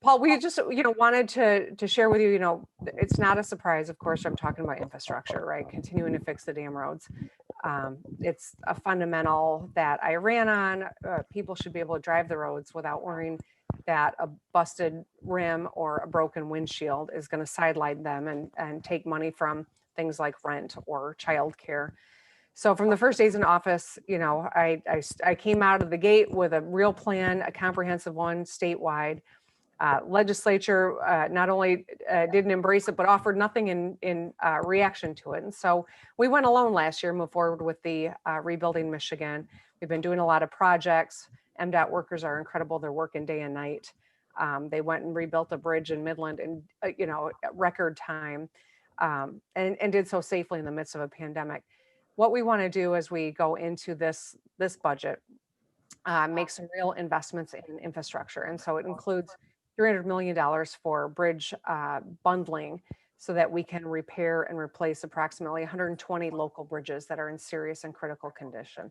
Paul, we just, wanted to share with you, it's not a surprise, of course, I'm talking about infrastructure, right? Continuing to fix the damn roads. It's a fundamental that I ran on. People should be able to drive the roads without worrying that a busted rim or a broken windshield is going to sideline them and take money from things like rent or childcare. So from the first days in office, I came out of the gate with a real plan, a comprehensive one statewide. Legislature not only didn't embrace it, but offered nothing in reaction to it. And so we went alone last year, moved forward with the Rebuilding Michigan. We've been doing a lot of projects. MDOT workers are incredible. They're working day and night. They went and rebuilt a bridge in Midland in, record time and did so safely in the midst of a pandemic. What we want to do as we go into this budget, make some real investments in infrastructure. And so it includes $300 million for bridge bundling so that we can repair and replace approximately 120 local bridges that are in serious and critical condition.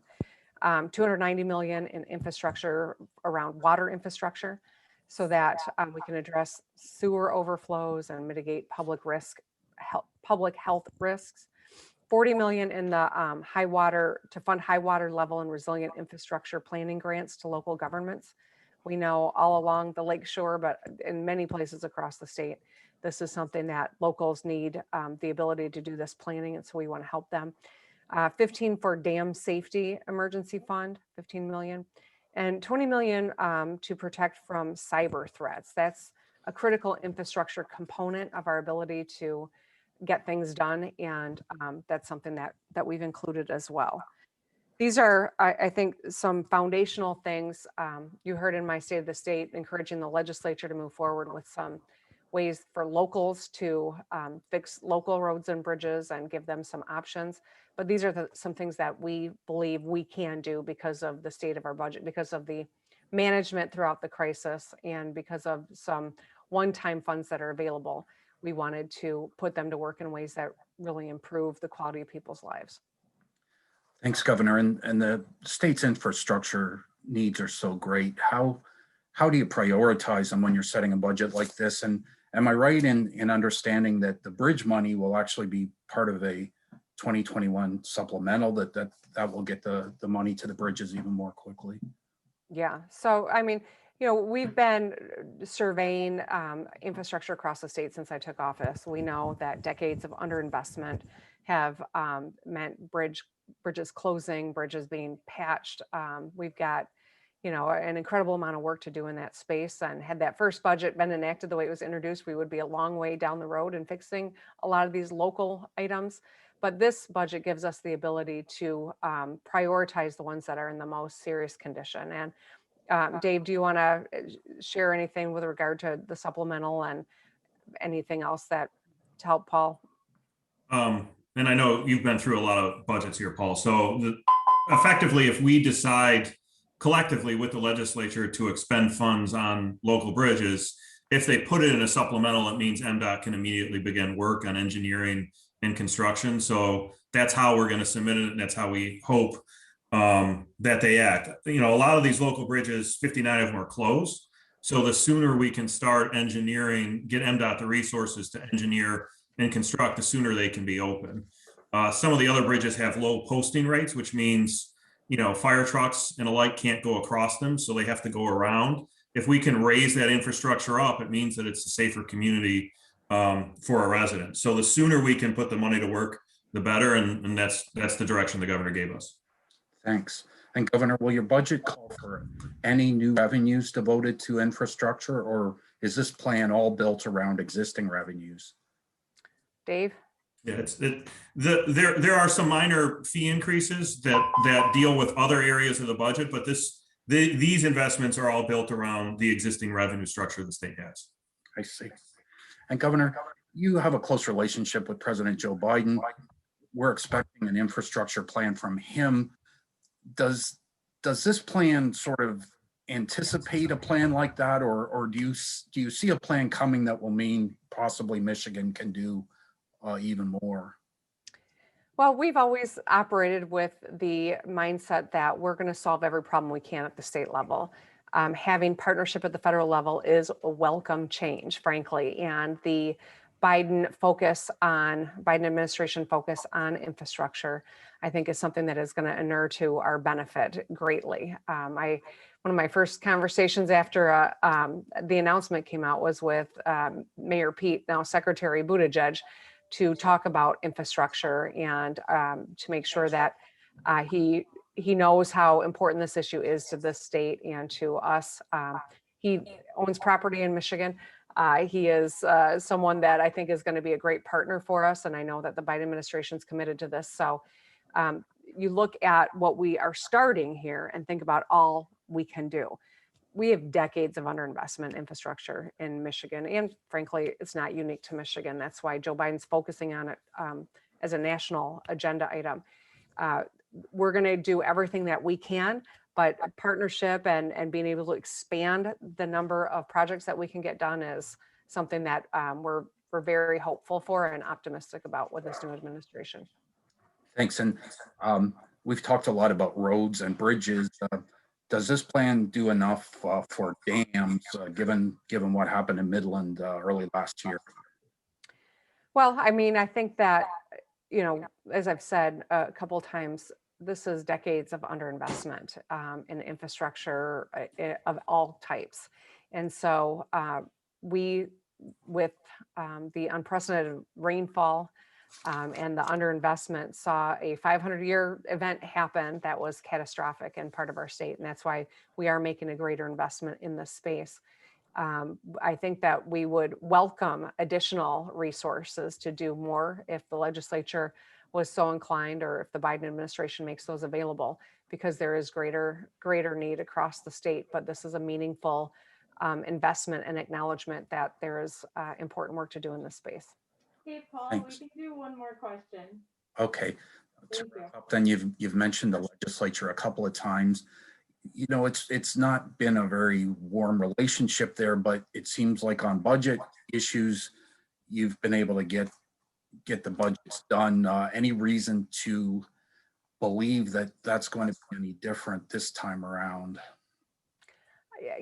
290 million in infrastructure around water infrastructure so that we can address sewer overflows and mitigate public health risks. 40 million in the high water to fund high water level and resilient infrastructure planning grants to local governments. We know all along the lakeshore, but in many places across the state, this is something that locals need the ability to do this planning. And so we want to help them. 15 for dam safety emergency fund, 15 million, and 20 million to protect from cyber threats. That's a critical infrastructure component of our ability to get things done. And that's something that we've included as well. These are, I think, some foundational things. You heard in my State of the State, encouraging the legislature to move forward with some ways for locals to fix local roads and bridges and give them some options. But these are some things that we believe we can do because of the state of our budget, because of the management throughout the crisis, and because of some one-time funds that are available. We wanted to put them to work in ways that really improve the quality of people's lives. Thanks, Governor. And the state's infrastructure needs are so great. How do you prioritize them when you're setting a budget like this? And am I right in understanding that the bridge money will actually be part of a 2021 supplemental that will get the money to the bridges even more quickly? Yeah. So, I mean, we've been surveying infrastructure across the state since I took office. We know that decades of underinvestment have meant bridges closing, bridges being patched. We've got, an incredible amount of work to do in that space. And had that first budget been enacted the way it was introduced, we would be a long way down the road in fixing a lot of these local items. But this budget gives us the ability to prioritize the ones that are in the most serious condition. And Dave, do you want to share anything with regard to the supplemental and anything else to help Paul? And I know you've been through a lot of budgets here, Paul. So effectively, if we decide collectively with the legislature to expend funds on local bridges, if they put it in a supplemental, it means MDOT can immediately begin work on engineering and construction. So that's how we're going to submit it. And that's how we hope that they act. A lot of these local bridges, 59 of them are closed. So the sooner we can start engineering, get MDOT the resources to engineer and construct, the sooner they can be open. Some of the other bridges have low posting rates, which means, fire trucks and the like can't go across them. So they have to go around. If we can raise that infrastructure up, it means that it's a safer community for our residents. So the sooner we can put the money to work, the better. And that's the direction the governor gave us. Thanks. And Governor, will your budget call for any new revenues devoted to infrastructure, or is this plan all built around existing revenues? Dave? Yeah, there are some minor fee increases that deal with other areas of the budget, but these investments are all built around the existing revenue structure the state has. I see. And Governor, you have a close relationship with President Joe Biden. We're expecting an infrastructure plan from him. Does this plan sort of anticipate a plan like that, or do you see a plan coming that will mean possibly Michigan can do even more? Well, we've always operated with the mindset that we're going to solve every problem we can at the state level. Having partnership at the federal level is a welcome change, frankly, and the Biden administration focus on infrastructure, I think, is something that is going to inure to our benefit greatly. One of my first conversations after the announcement came out was with Mayor Pete, now Secretary Buttigieg, to talk about infrastructure and to make sure that he knows how important this issue is to this state and to us. He owns property in Michigan. He is someone that I think is going to be a great partner for us. And I know that the Biden administration is committed to this. So you look at what we are starting here and think about all we can do. We have decades of underinvestment in infrastructure in Michigan. And frankly, it's not unique to Michigan. That's why Joe Biden's focusing on it as a national agenda item. We're going to do everything that we can, but partnership and being able to expand the number of projects that we can get done is something that we're very hopeful for and optimistic about with this new administration. Thanks. And we've talked a lot about roads and bridges. Does this plan do enough for dams, given what happened in Midland early last year? Well, I mean, I think that, you know, as I've said a couple of times, this is decades of underinvestment in infrastructure of all types. And so we, with the unprecedented rainfall and the underinvestment, saw a 500-year event happen that was catastrophic in part of our state. And that's why we are making a greater investment in this space. I think that we would welcome additional resources to do more if the legislature was so inclined, or if the Biden administration makes those available, because there is greater need across the state. But this is a meaningful investment and acknowledgement that there is important work to do in this space. Hey, Paul, Thanks. we can do one more question. Okay. Thank you. Then you've mentioned the legislature a couple of times. You know, it's not been a very warm relationship there, but it seems like on budget issues, you've been able to get the budgets done. Any reason to believe that that's going to be any different this time around?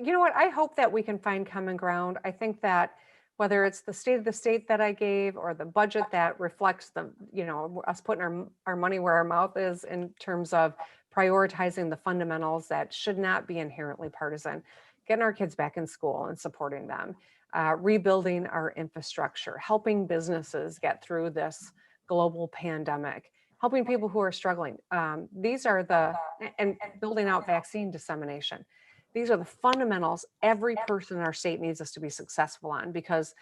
You know what? I hope that we can find common ground. I think that whether it's the state of the state that I gave or the budget that reflects the, you know, us putting our money where our mouth is in terms of prioritizing the fundamentals that should not be inherently partisan, getting our kids back in school and supporting them, rebuilding our infrastructure, helping businesses get through this global pandemic, helping people who are struggling. These are and building out vaccine dissemination. These are the fundamentals every person in our state needs us to be successful on, because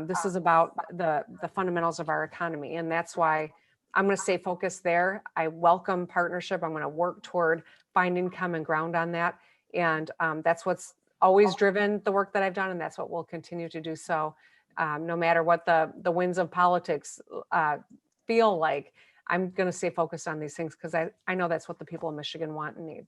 this is about the fundamentals of our economy. And that's why I'm going to stay focused there. I welcome partnership. I'm going to work toward finding common ground on that. And that's what's always driven the work that I've done. And that's what we'll continue to do. So no matter what the winds of politics feel like, I'm going to stay focused on these things, because I know that's what the people of Michigan want and need.